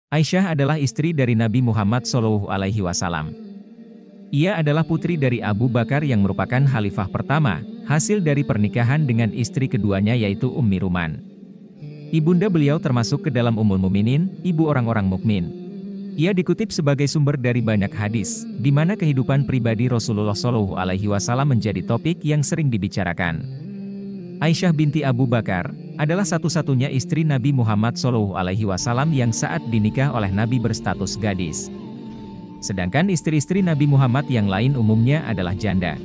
Aisyah adalah istri dari Nabi Muhammad SAW. Ia adalah putri dari Abu Bakar yang merupakan khalifah pertama, hasil dari pernikahan dengan istri keduanya yaitu Ummi Ruman. Ibunda beliau termasuk ke dalam Ummul Mukminin, ibu orang-orang mukmin. Ia dikutip sebagai sumber dari banyak hadis, di mana kehidupan pribadi Rasulullah SAW menjadi topik yang sering dibicarakan. Aisyah binti Abu Bakar adalah satu-satunya istri Nabi Muhammad SAW yang saat dinikah oleh Nabi berstatus gadis. Sedangkan istri-istri Nabi Muhammad yang lain umumnya adalah janda.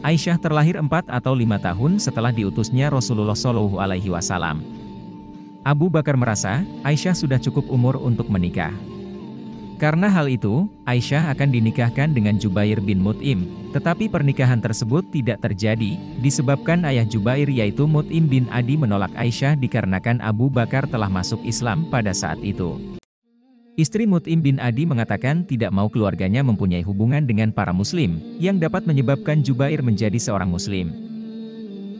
Aisyah terlahir 4 atau 5 tahun setelah diutusnya Rasulullah SAW. Abu Bakar merasa Aisyah sudah cukup umur untuk menikah. Karena hal itu, Aisyah akan dinikahkan dengan Jubair bin Mut'im, tetapi pernikahan tersebut tidak terjadi, disebabkan ayah Jubair yaitu Mut'im bin Adi menolak Aisyah dikarenakan Abu Bakar telah masuk Islam pada saat itu. Istri Mut'im bin Adi mengatakan tidak mau keluarganya mempunyai hubungan dengan para muslim, yang dapat menyebabkan Jubair menjadi seorang muslim.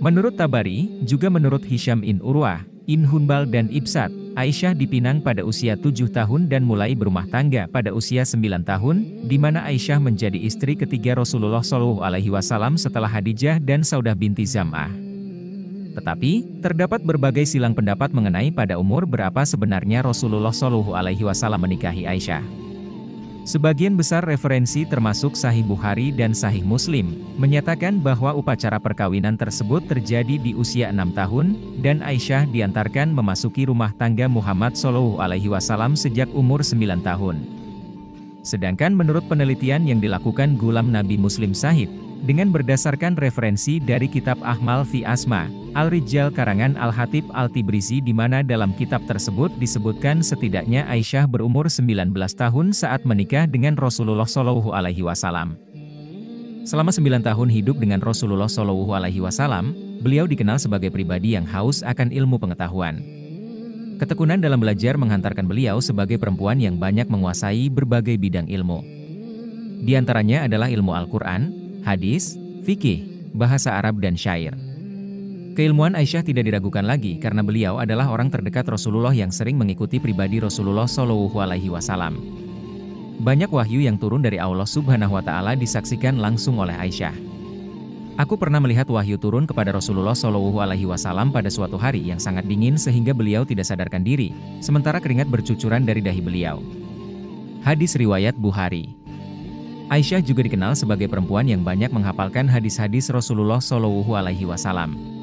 Menurut Tabari, juga menurut Hisham bin Urwah, Ibn Hunbal dan Ibsat, Aisyah dipinang pada usia 7 tahun dan mulai berumah tangga pada usia 9 tahun, di mana Aisyah menjadi istri ketiga Rasulullah SAW setelah Khadijah dan Saudah binti Zam'ah. Tetapi, terdapat berbagai silang pendapat mengenai pada umur berapa sebenarnya Rasulullah SAW menikahi Aisyah. Sebagian besar referensi termasuk Sahih Bukhari dan Sahih Muslim, menyatakan bahwa upacara perkawinan tersebut terjadi di usia 6 tahun, dan Aisyah diantarkan memasuki rumah tangga Muhammad SAW sejak umur 9 tahun. Sedangkan menurut penelitian yang dilakukan Gulam Nabi Muslim Sahid, dengan berdasarkan referensi dari kitab Ahmal fi Asma, Al-Rijal karangan Al-Hatib Al-Tibrizi di mana dalam kitab tersebut disebutkan setidaknya Aisyah berumur 19 tahun saat menikah dengan Rasulullah SAW. Selama 9 tahun hidup dengan Rasulullah SAW, beliau dikenal sebagai pribadi yang haus akan ilmu pengetahuan. Ketekunan dalam belajar menghantarkan beliau sebagai perempuan yang banyak menguasai berbagai bidang ilmu. Di antaranya adalah ilmu Al-Quran, hadis, fikih, bahasa Arab dan syair. Keilmuan Aisyah tidak diragukan lagi karena beliau adalah orang terdekat Rasulullah yang sering mengikuti pribadi Rasulullah SAW. Banyak wahyu yang turun dari Allah Subhanahu wa Ta'ala disaksikan langsung oleh Aisyah. Aku pernah melihat wahyu turun kepada Rasulullah SAW pada suatu hari yang sangat dingin sehingga beliau tidak sadarkan diri, sementara keringat bercucuran dari dahi beliau. Hadis riwayat Bukhari. Aisyah juga dikenal sebagai perempuan yang banyak menghafalkan hadis-hadis Rasulullah SAW.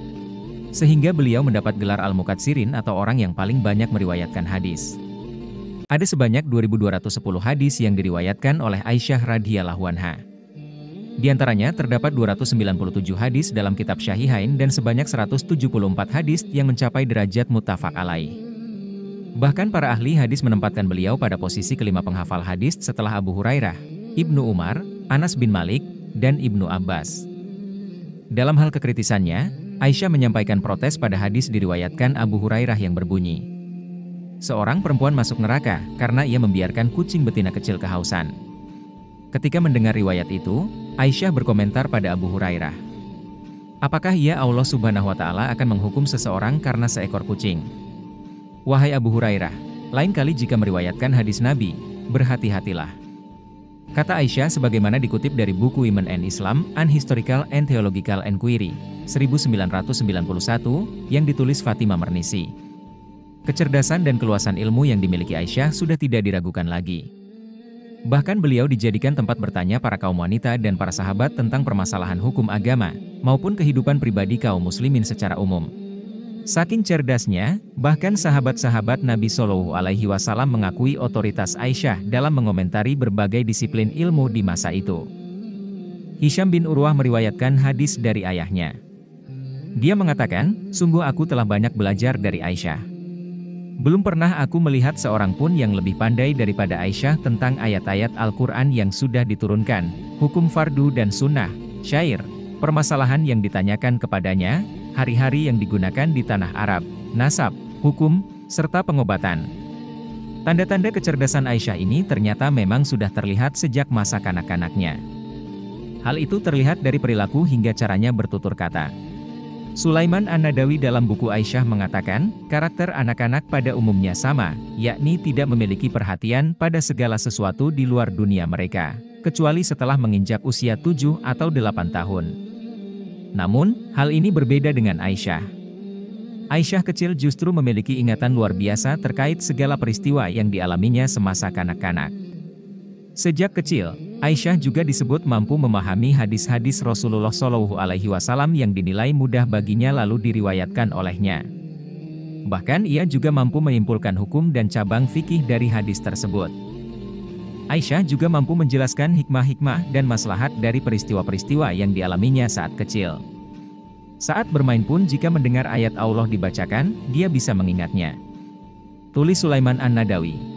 Sehingga beliau mendapat gelar Al-Mukatsirin atau orang yang paling banyak meriwayatkan hadis. Ada sebanyak 2.210 hadis yang diriwayatkan oleh Aisyah radhiyallahu anha. Di antaranya terdapat 297 hadis dalam kitab Syahihain dan sebanyak 174 hadis yang mencapai derajat muttafaq alaih. Bahkan para ahli hadis menempatkan beliau pada posisi kelima penghafal hadis setelah Abu Hurairah, Ibnu Umar, Anas bin Malik, dan Ibnu Abbas. Dalam hal kekritisannya, Aisyah menyampaikan protes pada hadis diriwayatkan Abu Hurairah yang berbunyi, seorang perempuan masuk neraka karena ia membiarkan kucing betina kecil kehausan. Ketika mendengar riwayat itu, Aisyah berkomentar pada Abu Hurairah, apakah ia Allah Subhanahu wa Ta'ala akan menghukum seseorang karena seekor kucing? Wahai Abu Hurairah, lain kali jika meriwayatkan hadis Nabi, berhati-hatilah. Kata Aisyah sebagaimana dikutip dari buku Women and Islam, An Historical and Theological Enquiry, 1991, yang ditulis Fatimah Mernisi. Kecerdasan dan keluasan ilmu yang dimiliki Aisyah sudah tidak diragukan lagi. Bahkan beliau dijadikan tempat bertanya para kaum wanita dan para sahabat tentang permasalahan hukum agama, maupun kehidupan pribadi kaum muslimin secara umum. Saking cerdasnya, bahkan sahabat-sahabat Nabi SAW mengakui otoritas Aisyah dalam mengomentari berbagai disiplin ilmu di masa itu. Hisham bin Urwah meriwayatkan hadis dari ayahnya. Dia mengatakan, sungguh aku telah banyak belajar dari Aisyah. Belum pernah aku melihat seorang pun yang lebih pandai daripada Aisyah tentang ayat-ayat Al-Quran yang sudah diturunkan, hukum fardu dan sunnah, syair, permasalahan yang ditanyakan kepadanya, hari-hari yang digunakan di tanah Arab, nasab, hukum, serta pengobatan. Tanda-tanda kecerdasan Aisyah ini ternyata memang sudah terlihat sejak masa kanak-kanaknya. Hal itu terlihat dari perilaku hingga caranya bertutur kata. Sulaiman An-Nadawi dalam buku Aisyah mengatakan, karakter anak-anak pada umumnya sama, yakni tidak memiliki perhatian pada segala sesuatu di luar dunia mereka, kecuali setelah menginjak usia 7 atau 8 tahun. Namun, hal ini berbeda dengan Aisyah. Aisyah kecil justru memiliki ingatan luar biasa terkait segala peristiwa yang dialaminya semasa kanak-kanak. Sejak kecil, Aisyah juga disebut mampu memahami hadis-hadis Rasulullah SAW yang dinilai mudah baginya lalu diriwayatkan olehnya. Bahkan ia juga mampu menyimpulkan hukum dan cabang fikih dari hadis tersebut. Aisyah juga mampu menjelaskan hikmah-hikmah dan maslahat dari peristiwa-peristiwa yang dialaminya saat kecil. Saat bermain pun jika mendengar ayat Allah dibacakan, dia bisa mengingatnya. Tulis Sulaiman An-Nadawi.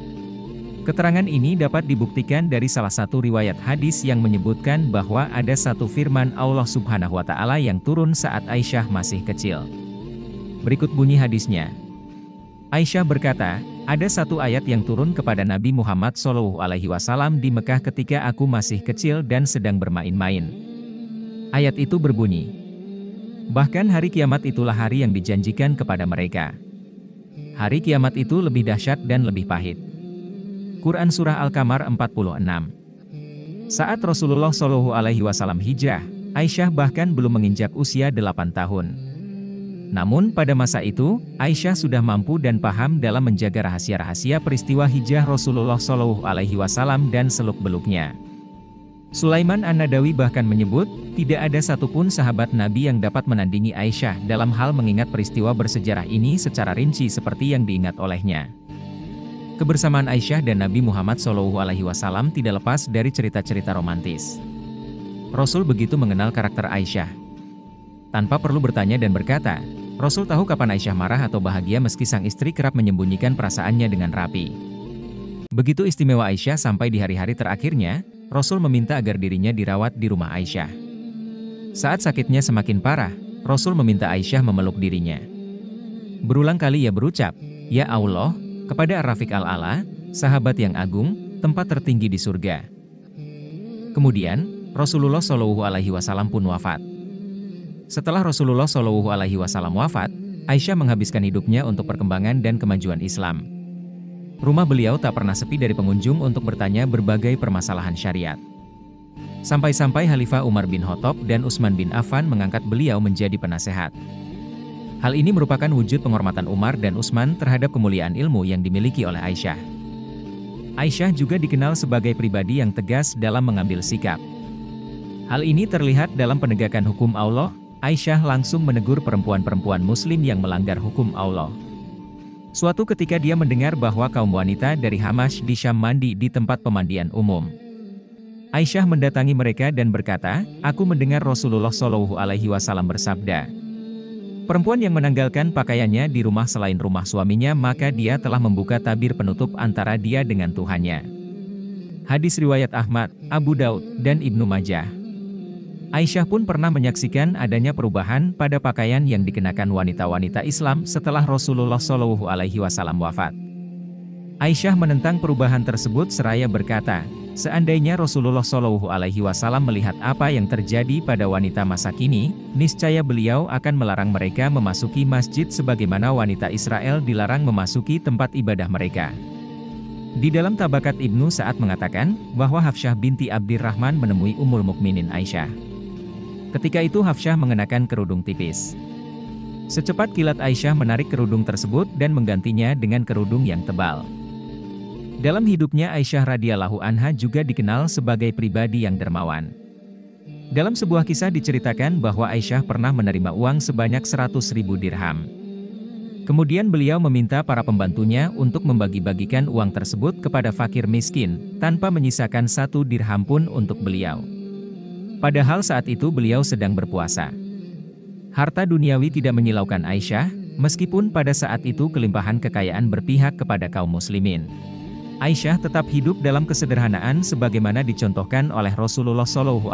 Keterangan ini dapat dibuktikan dari salah satu riwayat hadis yang menyebutkan bahwa ada satu firman Allah Subhanahu wa Ta'ala yang turun saat Aisyah masih kecil. Berikut bunyi hadisnya. Aisyah berkata, ada satu ayat yang turun kepada Nabi Muhammad SAW di Mekah ketika aku masih kecil dan sedang bermain-main. Ayat itu berbunyi, bahkan hari kiamat itulah hari yang dijanjikan kepada mereka. Hari kiamat itu lebih dahsyat dan lebih pahit. Quran Surah Al-Qamar 46. Saat Rasulullah SAW hijrah, Aisyah bahkan belum menginjak usia 8 tahun. Namun pada masa itu, Aisyah sudah mampu dan paham dalam menjaga rahasia-rahasia peristiwa hijrah Rasulullah SAW dan seluk-beluknya. Sulaiman An-Nadawi bahkan menyebut, tidak ada satupun sahabat Nabi yang dapat menandingi Aisyah dalam hal mengingat peristiwa bersejarah ini secara rinci seperti yang diingat olehnya. Kebersamaan Aisyah dan Nabi Muhammad SAW tidak lepas dari cerita-cerita romantis. Rasul begitu mengenal karakter Aisyah. Tanpa perlu bertanya dan berkata, Rasul tahu kapan Aisyah marah atau bahagia meski sang istri kerap menyembunyikan perasaannya dengan rapi. Begitu istimewa Aisyah sampai di hari-hari terakhirnya, Rasul meminta agar dirinya dirawat di rumah Aisyah. Saat sakitnya semakin parah, Rasul meminta Aisyah memeluk dirinya. Berulang kali ia berucap, Ya Allah, kepada Ar-Rafiq Al-A'la, sahabat yang agung, tempat tertinggi di surga. Kemudian, Rasulullah SAW pun wafat. Setelah Rasulullah SAW wafat, Aisyah menghabiskan hidupnya untuk perkembangan dan kemajuan Islam. Rumah beliau tak pernah sepi dari pengunjung untuk bertanya berbagai permasalahan syariat. Sampai-sampai Khalifah Umar bin Khattab dan Utsman bin Affan mengangkat beliau menjadi penasehat. Hal ini merupakan wujud penghormatan Umar dan Utsman terhadap kemuliaan ilmu yang dimiliki oleh Aisyah. Aisyah juga dikenal sebagai pribadi yang tegas dalam mengambil sikap. Hal ini terlihat dalam penegakan hukum Allah. Aisyah langsung menegur perempuan-perempuan muslim yang melanggar hukum Allah. Suatu ketika dia mendengar bahwa kaum wanita dari Hamash di Syam mandi di tempat pemandian umum. Aisyah mendatangi mereka dan berkata, aku mendengar Rasulullah SAW bersabda, perempuan yang menanggalkan pakaiannya di rumah selain rumah suaminya maka dia telah membuka tabir penutup antara dia dengan Tuhannya. Hadis riwayat Ahmad, Abu Daud, dan Ibnu Majah. Aisyah pun pernah menyaksikan adanya perubahan pada pakaian yang dikenakan wanita-wanita Islam setelah Rasulullah SAW wafat. Aisyah menentang perubahan tersebut seraya berkata, seandainya Rasulullah SAW melihat apa yang terjadi pada wanita masa kini, niscaya beliau akan melarang mereka memasuki masjid sebagaimana wanita Israel dilarang memasuki tempat ibadah mereka. Di dalam Tabakat Ibnu Sa'ad mengatakan, bahwa Hafsyah binti Abdirrahman menemui Ummul Mukminin Aisyah. Ketika itu Hafsyah mengenakan kerudung tipis. Secepat kilat Aisyah menarik kerudung tersebut dan menggantinya dengan kerudung yang tebal. Dalam hidupnya Aisyah radhiyallahu anha juga dikenal sebagai pribadi yang dermawan. Dalam sebuah kisah diceritakan bahwa Aisyah pernah menerima uang sebanyak 100.000 dirham. Kemudian beliau meminta para pembantunya untuk membagi-bagikan uang tersebut kepada fakir miskin, tanpa menyisakan 1 dirham pun untuk beliau. Padahal saat itu beliau sedang berpuasa. Harta duniawi tidak menyilaukan Aisyah, meskipun pada saat itu kelimpahan kekayaan berpihak kepada kaum muslimin. Aisyah tetap hidup dalam kesederhanaan sebagaimana dicontohkan oleh Rasulullah SAW.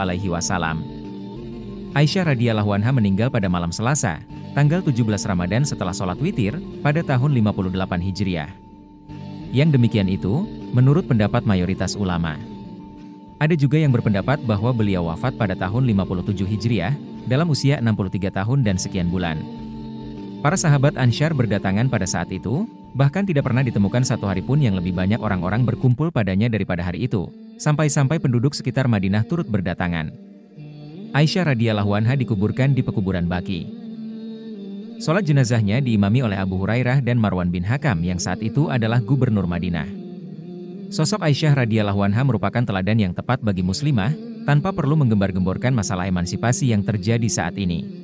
Aisyah radhiyallahu anha meninggal pada malam Selasa, tanggal 17 Ramadan setelah sholat witir, pada tahun 58 Hijriah. Yang demikian itu, menurut pendapat mayoritas ulama. Ada juga yang berpendapat bahwa beliau wafat pada tahun 57 Hijriah, dalam usia 63 tahun dan sekian bulan. Para sahabat Ansyar berdatangan pada saat itu, bahkan tidak pernah ditemukan satu hari pun yang lebih banyak orang-orang berkumpul padanya daripada hari itu, sampai-sampai penduduk sekitar Madinah turut berdatangan. Aisyah radhiyallahu anha dikuburkan di pekuburan Baqi. Sholat jenazahnya diimami oleh Abu Hurairah dan Marwan bin Hakam yang saat itu adalah gubernur Madinah. Sosok Aisyah radhiyallahu anha merupakan teladan yang tepat bagi muslimah, tanpa perlu menggembar-gemborkan masalah emansipasi yang terjadi saat ini.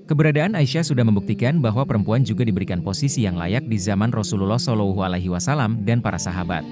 Keberadaan Aisyah sudah membuktikan bahwa perempuan juga diberikan posisi yang layak di zaman Rasulullah SAW dan para sahabat.